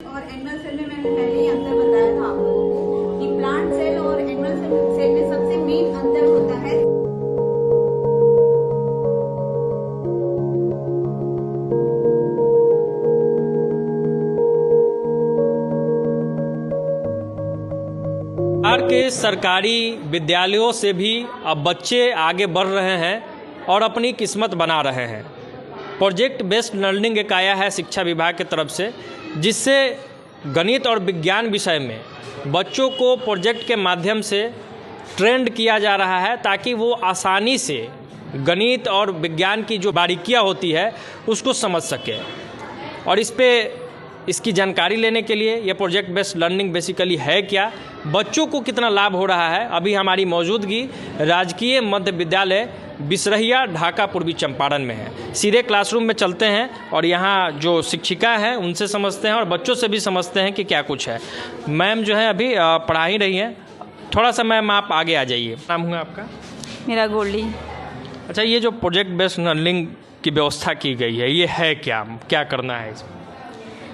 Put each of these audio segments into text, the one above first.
और annual cell में मैंने पहले ही अंतर बताया था आप लोगों को कि प्लांट सेल और एनुअल सेल में सबसे मेन अंतर होता है बिहार के सरकारी विद्यालयों से भी अब बच्चे आगे बढ़ रहे हैं और अपनी किस्मत बना रहे हैं। प्रोजेक्ट बेस्ड लर्निंग एक आया है शिक्षा विभाग की तरफ से, जिससे गणित और विज्ञान विषय में बच्चों को प्रोजेक्ट के माध्यम से ट्रेंड किया जा रहा है ताकि वो आसानी से गणित और विज्ञान की जो बारीकियां होती है उसको समझ सके। और इसकी जानकारी लेने के लिए ये प्रोजेक्ट बेस्ड लर्निंग बेसिकली है क्या, बच्चों को कितना लाभ हो रहा है, अभी हमारी मौजूदगी राजकीय मध्य विद्यालय बिसरहिया ढाका पूर्वी चंपारण में है। सीधे क्लासरूम में चलते हैं और यहाँ जो शिक्षिका हैं उनसे समझते हैं और बच्चों से भी समझते हैं कि क्या कुछ है। मैम जो है अभी पढ़ा ही रही हैं, थोड़ा सा मैम आप आगे आ जाइए। नाम हुआ आपका? मेरा गोल्डी। अच्छा, ये जो प्रोजेक्ट बेस्ड लर्निंग की व्यवस्था की गई है ये है क्या, क्या करना है इसमें?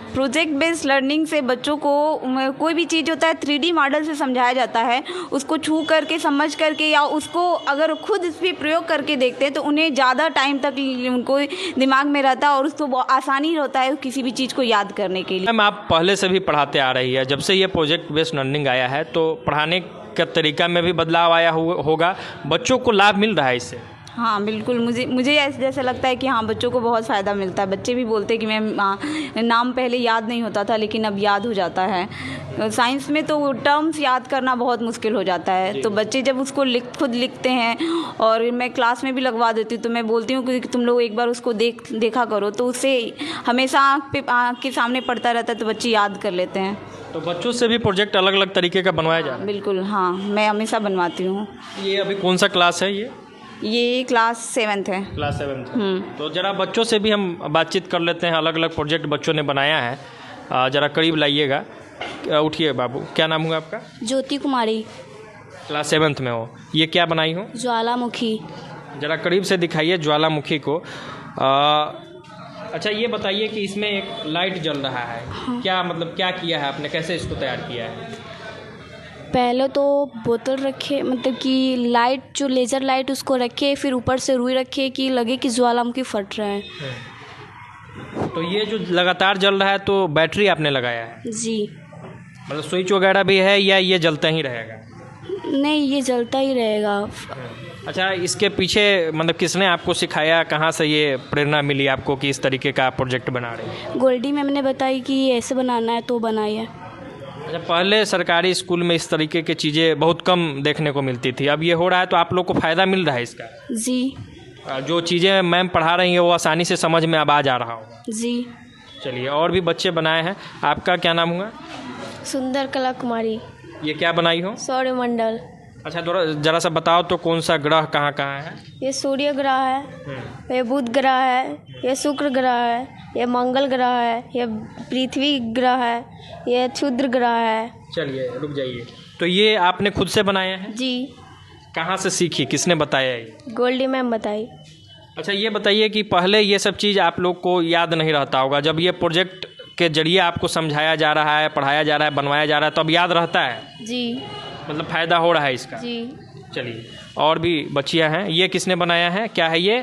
प्रोजेक्ट बेस्ड लर्निंग से बच्चों को कोई भी चीज़ होता है 3D मॉडल से समझाया जाता है, उसको छू करके समझ करके या उसको अगर खुद इस पर प्रयोग करके देखते हैं तो उन्हें ज़्यादा टाइम तक उनको दिमाग में रहता है और उसको आसानी होता है किसी भी चीज़ को याद करने के लिए। मैम आप पहले से भी पढ़ाते आ रही है, जब से ये प्रोजेक्ट बेस्ड लर्निंग आया है तो पढ़ाने का तरीका में भी बदलाव आया होगा, बच्चों को लाभ मिल रहा है इससे? हाँ बिल्कुल, मुझे जैसा लगता है कि हाँ बच्चों को बहुत फ़ायदा मिलता है। बच्चे भी बोलते हैं कि मैम नाम पहले याद नहीं होता था लेकिन अब याद हो जाता है। साइंस में तो टर्म्स याद करना बहुत मुश्किल हो जाता है, तो बच्चे जब उसको खुद लिखते हैं और मैं क्लास में भी लगवा देती हूँ तो मैं बोलती हूँ कि तुम लोग एक बार उसको देखा करो, तो उससे हमेशा आँख के सामने पढ़ता रहता है तो बच्चे याद कर लेते हैं। तो बच्चों से भी प्रोजेक्ट अलग अलग तरीके का बनवाया जा रहा है? बिल्कुल हाँ, मैं हमेशा बनवाती हूँ। ये अभी कौन सा क्लास है? ये क्लास 7th है। क्लास 7th है। तो ज़रा बच्चों से भी हम बातचीत कर लेते हैं, अलग अलग प्रोजेक्ट बच्चों ने बनाया है। ज़रा करीब लाइएगा, उठिए बाबू। क्या नाम हुआ आपका? ज्योति कुमारी। क्लास 7th में हो, ये क्या बनाई हो? ज्वालामुखी। ज़रा करीब से दिखाइए ज्वालामुखी को। अच्छा ये बताइए कि इसमें एक लाइट जल रहा है। हाँ। क्या मतलब क्या किया है आपने, कैसे इसको तैयार किया है? पहले तो बोतल रखे, मतलब कि लाइट जो लेज़र लाइट उसको रखे, फिर ऊपर से रुई रखे कि लगे कि ज्वालामुखी फट रहा है। तो ये जो लगातार जल रहा है तो बैटरी आपने लगाया है? जी। मतलब स्विच वगैरह भी है या ये जलता ही रहेगा? नहीं, ये जलता ही रहेगा। अच्छा, इसके पीछे मतलब किसने आपको सिखाया, कहाँ से ये प्रेरणा मिली आपको कि इस तरीके का प्रोजेक्ट बना रहे हैं? गोल्डी मैम ने बताई कि ऐसे बनाना है तो बनाई है। अच्छा, पहले सरकारी स्कूल में इस तरीके की चीज़ें बहुत कम देखने को मिलती थी, अब ये हो रहा है तो आप लोग को फ़ायदा मिल रहा है इसका? जी। जो चीज़ें मैम पढ़ा रही हैं वो आसानी से समझ में अब आ जा रहा होगा? जी। चलिए, और भी बच्चे बनाए हैं। आपका क्या नाम हुआ? सुंदर कला कुमारी। ये क्या बनाई हो? सौरमंडल। अच्छा, ज़रा सा बताओ तो कौन सा ग्रह कहाँ कहाँ है? ये सूर्य ग्रह है, ये बुध ग्रह है, ये शुक्र ग्रह है, ये मंगल ग्रह है, ये पृथ्वी ग्रह है, ये क्षुद्र ग्रह है। चलिए रुक जाइए। तो ये आपने खुद से बनाया है? जी। कहाँ से सीखी, किसने बताया ये? गोल्डी मैम बताई। अच्छा ये बताइए कि पहले ये सब चीज़ आप लोग को याद नहीं रहता होगा, जब ये प्रोजेक्ट के जरिए आपको समझाया जा रहा है, पढ़ाया जा रहा है, बनवाया जा रहा है, तो अब याद रहता है? जी। मतलब फ़ायदा हो रहा है इसका? जी। चलिए, और भी बच्चियाँ हैं। ये किसने बनाया है, क्या है ये?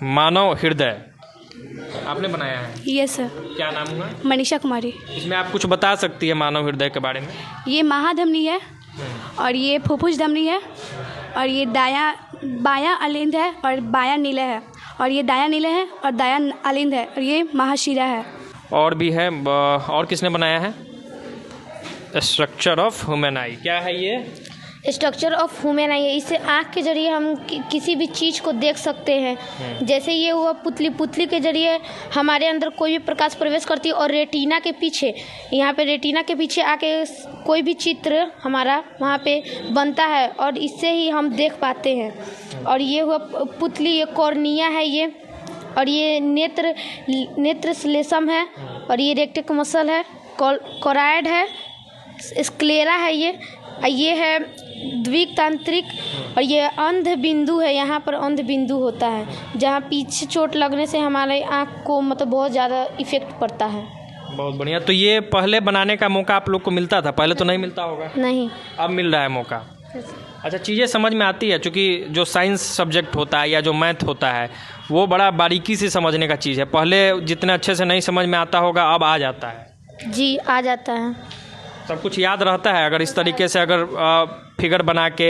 मानव हृदय आपने बनाया है? Yes sir. क्या नाम हुआ? मनीषा कुमारी। इसमें आप कुछ बता सकती है मानव हृदय के बारे में? ये महाधमनी है और ये फुफ्फुस धमनी है और ये बायां अलिंद है और बायां नीले है और ये दायां नीले है और दायां अलिंद है और ये महाशिरा है। और भी है, और किसने बनाया है? स्ट्रक्चर ऑफ ह्यूमन आई, क्या है ये? स्ट्रक्चर ऑफ ह्यूमन आई है। इससे आँख के जरिए हम किसी भी चीज़ को देख सकते हैं। जैसे ये हुआ पुतली के जरिए हमारे अंदर कोई भी प्रकाश प्रवेश करती है और रेटिना के पीछे, यहाँ पे रेटिना के पीछे आके कोई भी चित्र हमारा वहाँ पे बनता है और इससे ही हम देख पाते हैं। और ये हुआ पुतली, ये कॉर्निया है ये, और ये नेत्र श्लेष्म है और ये रेक्टस मसल है, कोराइड है, स्क्लेरा है ये है द्वितांत्रिक और ये अंध बिंदु है। यहाँ पर अंध बिंदु होता है जहाँ पीछे चोट लगने से हमारे आँख को मतलब बहुत ज़्यादा इफ़ेक्ट पड़ता है। बहुत बढ़िया। तो ये पहले बनाने का मौका आप लोग को मिलता था? पहले तो नहीं मिलता होगा। नहीं। अब मिल रहा है मौका। अच्छा, चीज़ें समझ में आती है, क्योंकि जो साइंस सब्जेक्ट होता है या जो मैथ होता है वो बड़ा बारीकी से समझने का चीज़ है। पहले जितने अच्छे से नहीं समझ में आता होगा, अब आ जाता है। जी, आ जाता है। सब कुछ याद रहता है अगर इस तरीके से अगर फिगर बना के